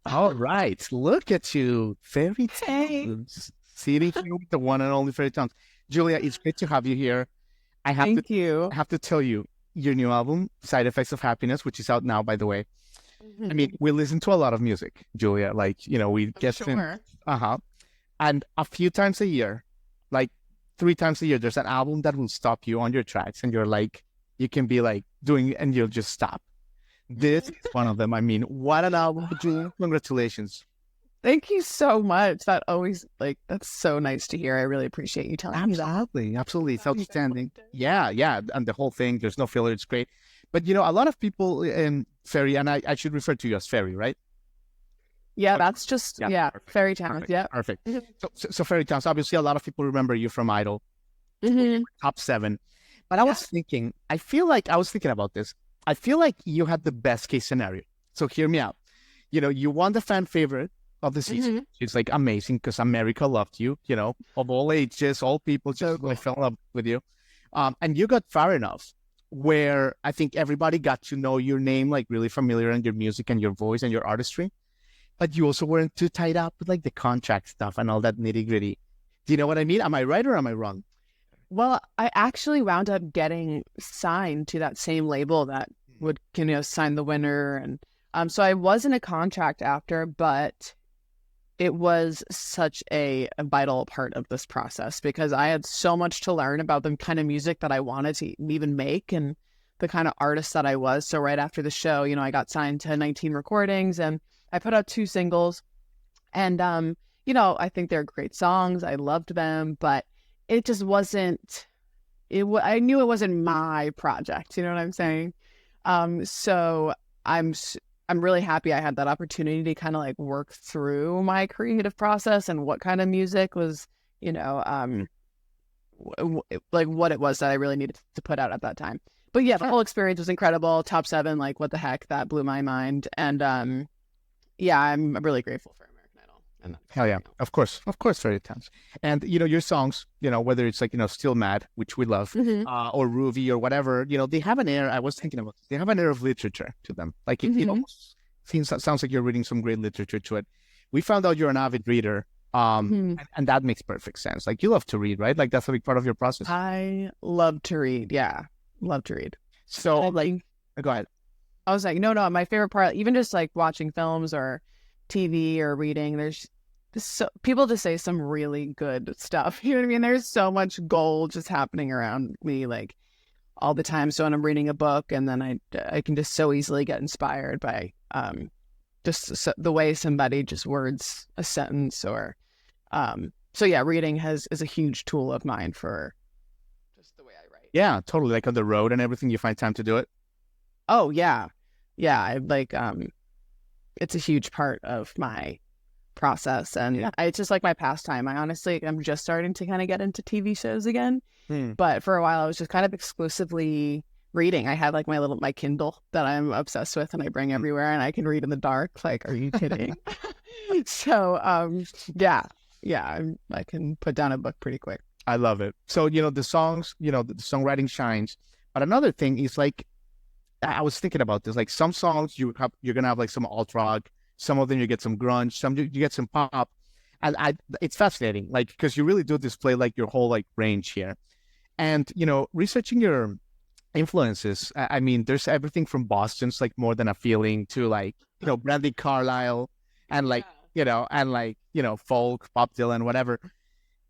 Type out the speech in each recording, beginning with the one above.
All right. Look at you. Ferry Hey, Townes. Sitting here with the one and only Ferry Townes. Julia, it's great to have you here. I have to thank you. I have to tell you, your new album, Side Effects of Happiness, which is out now, by the way. I mean, Mhm. we listen to a lot of music, Julia. Like, we I'm get in, sure. uh-huh. And a few times a year, like 3 times a year, there's an album that will stop you on your tracks, and you're like, you can be like doing, and you'll just stop. This Mhm. is one of them. I mean, what an album, Julia. Congratulations. Thank you so much. That always that's so nice to hear. I really appreciate you telling me that. Absolutely, absolutely. It's Glad you guys outstanding. liked it. Yeah, yeah. And the whole thing, there's no filler, it's great. But a lot of people in Ferry, and I should refer to you as Ferry, right? Yeah, Okay. that's just Yeah, perfect. Fairy Towns. Perfect. Yeah. Perfect. hmm So Ferry Towns, obviously a lot of people remember you from Idol, hmm top seven. But I Yeah. was thinking, I was thinking about this. I feel like you had the best case scenario. So hear me out. You won the fan favorite of the season. hmm It's like amazing because America loved you, of all ages, all people So just cool. fell in love with you. And you got far enough where I think everybody got to know your name, like really familiar, and your music and your voice and your artistry. But you also weren't too tied up with like the contract stuff and all that nitty gritty. Do you know what I mean? Am I right or am I wrong? Well, I actually wound up getting signed to that same label that would, sign the winner, and so I was in a contract after, but it was such a vital part of this process because I had so much to learn about the kind of music that I wanted to even make and the kind of artist that I was. So right after the show, I got signed to 19 recordings and I put out 2 singles. And I think they're great songs. I loved them, but it just wasn't. I knew it wasn't my project. You know what I'm saying? So I'm I'm really happy I had that opportunity to kind of like work through my creative process and what kind of music was, you know, um, like what it was that I really needed to put out at that time. But yeah, the whole experience was incredible. Top seven, like what the heck, that blew my mind. And yeah, I'm really grateful for American Idol. And Hell yeah. Of course, Fairy Towns. And your songs, whether it's like, Still Mad, which we love, hmm or Ruby or whatever, they have an air, I was thinking about this, they have an air of literature to them. Like it hmm almost sounds like you're reading some great literature to it. We found out you're an avid reader. hmm And that makes perfect sense. Like you love to read, right? Like that's a big part of your process. I love to read. Yeah, love to read. So And like go ahead. I was like, no, my favorite part, even just like watching films or TV or reading, there's people just say some really good stuff. You know what I mean? There's so much gold just happening around me, like all the time. So when I'm reading a book, and then I can just so easily get inspired by the way somebody just words a sentence or so yeah, reading is a huge tool of mine for just the way I write. Yeah, totally. Like on the road and everything, you find time to do it. Oh yeah, yeah. I like it's a huge part of my process, and Yeah. it's just like my pastime. I'm just starting to kind of get into TV shows again, Hmm. but for a while I was just kind of exclusively reading. I had like my Kindle that I'm obsessed with and I bring everywhere, and I can read in the dark. Like, are you kidding? So yeah, I can put down a book pretty quick. I love it. So, the songs, the songwriting shines. But another thing is like, I was thinking about this. Like some songs you're gonna have like some alt rock, some of them you get some grunge, some you get some pop, and it's fascinating. Like because you really do display like your whole like range here, and researching your influences. I mean, there's everything from Boston's like More Than a Feeling to like Brandy Carlisle, and like folk, Bob Dylan, whatever.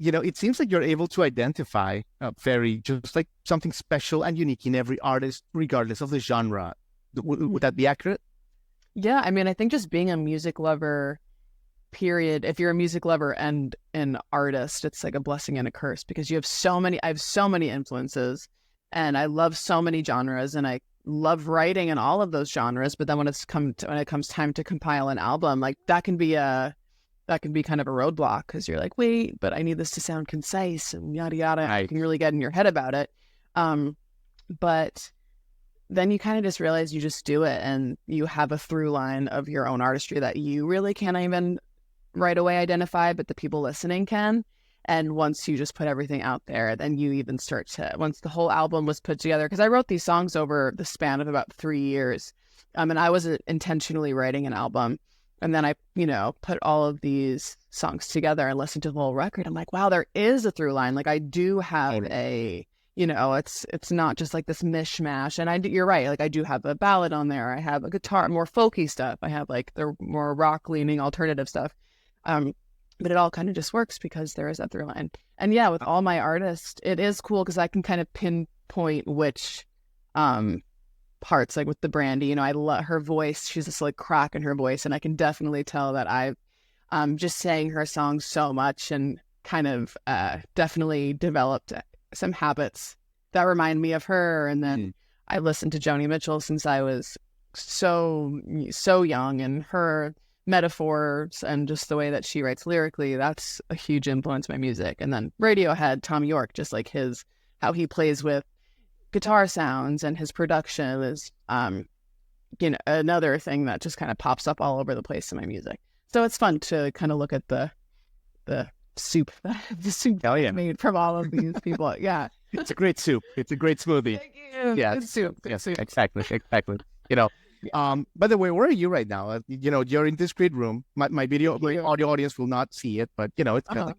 It seems like you're able to identify very just like something special and unique in every artist, regardless of the genre. Would that be accurate? Yeah, I mean, I think just being a music lover, period. If you're a music lover and an artist, it's like a blessing and a curse because I have so many influences and I love so many genres and I love writing in all of those genres. But then when when it comes time to compile an album, like that can be kind of a roadblock because you're like, wait, but I need this to sound concise and yada yada. You Right. can really get in your head about it. But then you kind of just realize you just do it and you have a through line of your own artistry that you really can't even right away identify, but the people listening can. And once you just put everything out there, then you even start to, once the whole album was put together, because I wrote these songs over the span of about 3 years. And I wasn't intentionally writing an album. And then I, put all of these songs together and listened to the whole record. I'm like, wow, there is a through line. Like I do have it's not just like this mishmash. And you're right. Like I do have a ballad on there. I have a guitar, more folky stuff. I have like the more rock leaning alternative stuff. But it all kind of just works because there is that through line. And yeah, with all my artists, it is cool because I can kind of pinpoint which parts, like with the Brandy, I love her voice. She's this like crack in her voice, and I can definitely tell that I've just sang her songs so much and kind of definitely developed some habits that remind me of her. And then I listened to Joni Mitchell since I was so young, and her metaphors and just the way that she writes lyrically, that's a huge influence on my music. And then Radiohead, Tom York, just like how he plays with guitar sounds, and his production is another thing that just kind of pops up all over the place in my music. So it's fun to kind of look at the soup made from all of these people. Yeah, it's a great soup. It's a great smoothie. Thank you. Yeah, good soup. Good soup. Exactly. By the way, where are you right now? You're in this great room. My audio audience will not see it, but it's got like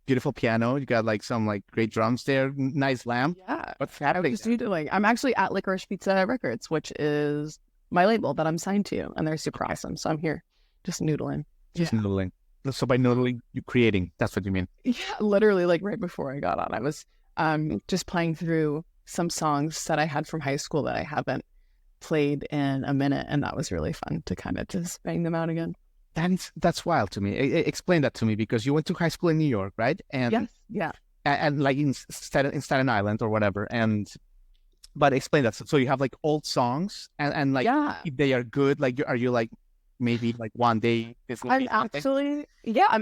beautiful piano. You got like some like great drums there, nice lamp. Yeah. What's happening? I'm actually at Licorice Pizza Records, which is my label that I'm signed to, and they're super awesome. So I'm here just noodling. Noodling. So by noodling, you're creating. That's what you mean. Yeah, literally like right before I got on, I was just playing through some songs that I had from high school that I haven't played in a minute, and that was really fun to kind of just bang them out again. That's wild to me. Explain that to me, because you went to high school in New York, right? And yes, yeah, and like in Staten Island or whatever. But explain that. So you have like old songs, and like if they are good, like are you like maybe like one day this will I'm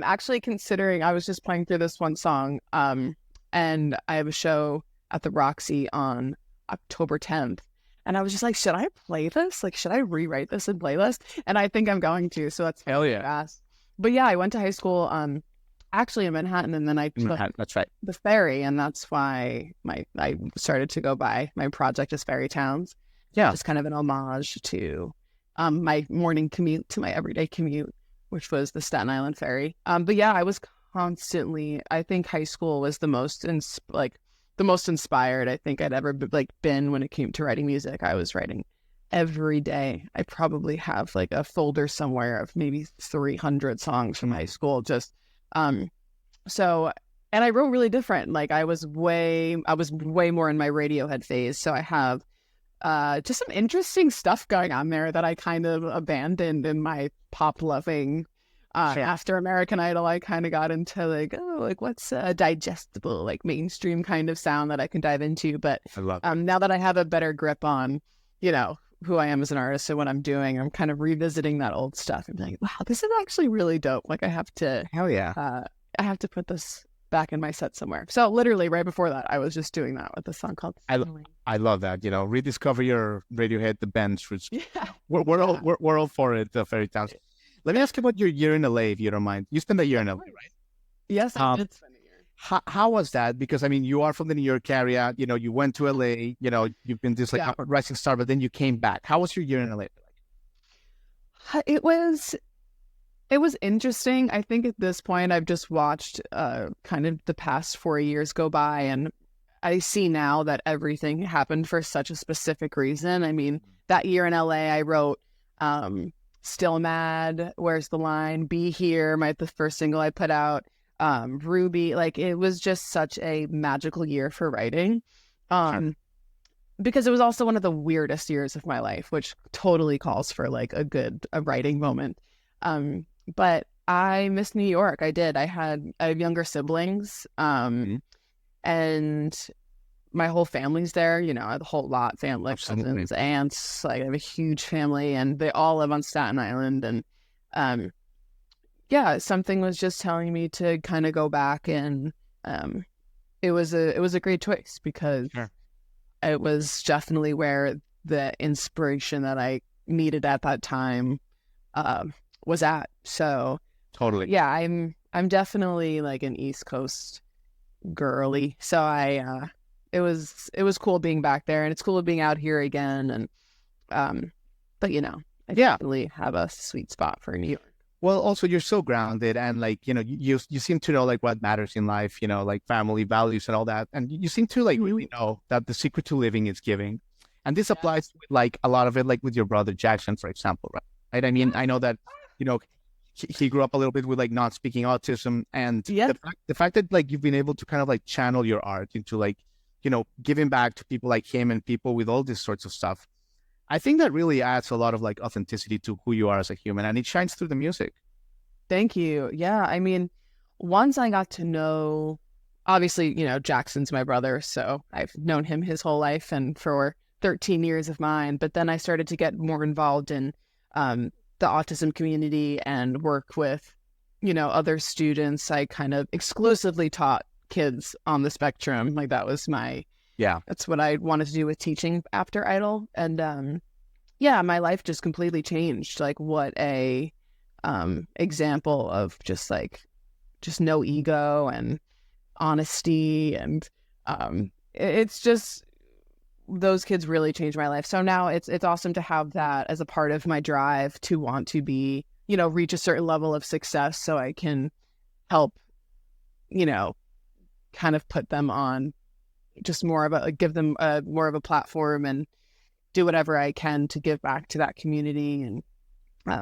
actually considering. I was just playing through this one song, and I have a show at the Roxy on October 10th. And I was just like, should I play this? Like, should I rewrite this and play this? And I think I'm going to. So that's hell yeah. Fast. But yeah, I went to high school actually in Manhattan, and then I took that's right. the ferry, and that's why I started to go by my project as Ferry Townes. Yeah. It's kind of an homage to my morning commute, to my everyday commute, which was the Staten Island Ferry. But yeah, I was constantly, I think high school was the most inspired I think I'd ever been when it came to writing music. I was writing every day. I probably have like a folder somewhere of maybe 300 songs from high school. Just so, and I wrote really different. Like I was way more in my Radiohead phase. So I have just some interesting stuff going on there that I kind of abandoned in my pop loving. After American Idol, I kind of got into like what's a digestible, like mainstream kind of sound that I can dive into. But I love now that I have a better grip on, who I am as an artist and what I'm doing, I'm kind of revisiting that old stuff and being like, wow, this is actually really dope. Like I have to, I have to put this back in my set somewhere. So literally right before that, I was just doing that with a song called I love that. Rediscover your Radiohead, the band's roots. Yeah. We're all for it, Ferry Townes. Let me ask you about your year in LA, if you don't mind. You spent a year in LA, right? Yes, I did spend a year. How was that? Because I mean, you are from the New York area. You went to LA. You've been this like rising star, but then you came back. How was your year in LA? It was interesting. I think at this point, I've just watched kind of the past 4 years go by, and I see now that everything happened for such a specific reason. I mean, that year in LA, I wrote Still Mad, Where's the Line, Be Here, the first single I put out, Ruby. Like it was just such a magical year for writing. Because it was also one of the weirdest years of my life, which totally calls for like a writing moment. But I miss New York. I did. I have younger siblings, and my whole family's there. I have a whole lot, family, cousins, aunts. Like I have a huge family, and they all live on Staten Island. And something was just telling me to kind of go back, and it was a great choice because it was definitely where the inspiration that I needed at that time was at. So totally, yeah, I'm definitely like an East Coast girly. So it was cool being back there, and it's cool being out here again. And but I definitely have a sweet spot for New York. Well, also you're so grounded, and like, you seem to know like what matters in life, like family values and all that. And you seem to like really know that the secret to living is giving. And this applies with like a lot of it, like with your brother Jackson, for example, right? I mean, I know that, you know, he grew up a little bit with like not speaking autism, and the fact that like you've been able to kind of like channel your art into like, giving back to people like him and people with all this sorts of stuff. I think that really adds a lot of like authenticity to who you are as a human, and it shines through the music. Thank you. Yeah, I mean, once I got to know, obviously, Jackson's my brother, so I've known him his whole life and for 13 years of mine. But then I started to get more involved in the autism community and work with, other students. I kind of exclusively taught kids on the spectrum. Like that's what I wanted to do with teaching after Idol. And my life just completely changed. Like what a example of just no ego and honesty. And it's just, those kids really changed my life. So now it's awesome to have that as a part of my drive to want to be, reach a certain level of success so I can help, kind of put them on just more of give them more of a platform and do whatever I can to give back to that community. And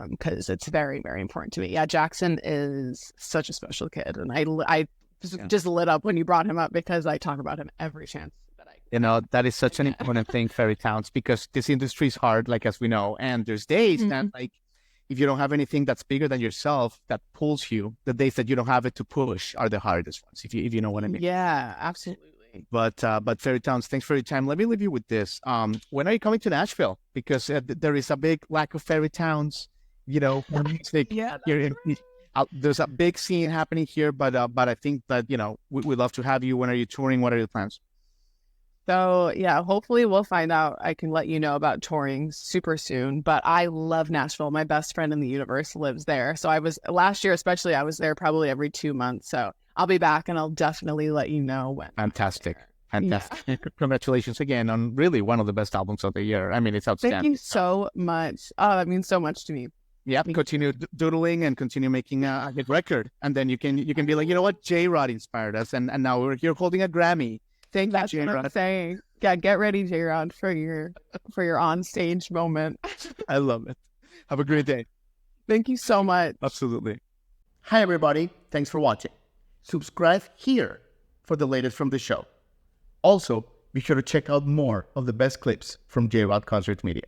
because it's very, very important to me. Yeah, Jackson is such a special kid, and I just lit up when you brought him up because I talk about him every chance that I. That is such an important thing, Ferry Townes, because this industry is hard, like as we know, and there's days that like if you don't have anything that's bigger than yourself that pulls you, the days that you don't have it to push are the hardest ones. If you know what I mean. Yeah, absolutely. But Ferry Townes, thanks for your time. Let me leave you with this. When are you coming to Nashville? Because there is a big lack of Ferry Townes, music here. There's a big scene happening here, but I think that, we'd love to have you. When are you touring? What are your plans? So yeah, hopefully we'll find out. I can let you know about touring super soon, but I love Nashville. My best friend in the universe lives there. So last year, especially, I was there probably every 2 months. So I'll be back and I'll definitely let you know when. Fantastic. Yeah. Congratulations again on really one of the best albums of the year. I mean, it's outstanding. Thank you so much. Oh, that means so much to me. Yeah, continue doodling and continue making a hit record. And then you can be like, you know what? J-Rod inspired us. And now we're here holding a Grammy. Thank you, J-Rod. That's what I'm saying. Yeah, get ready, J-Rod, for your on-stage moment. I love it. Have a great day. Thank you so much. Absolutely. Hi, everybody. Thanks for watching. Subscribe here for the latest from the show. Also, be sure to check out more of the best clips from J-Rod Concert Media.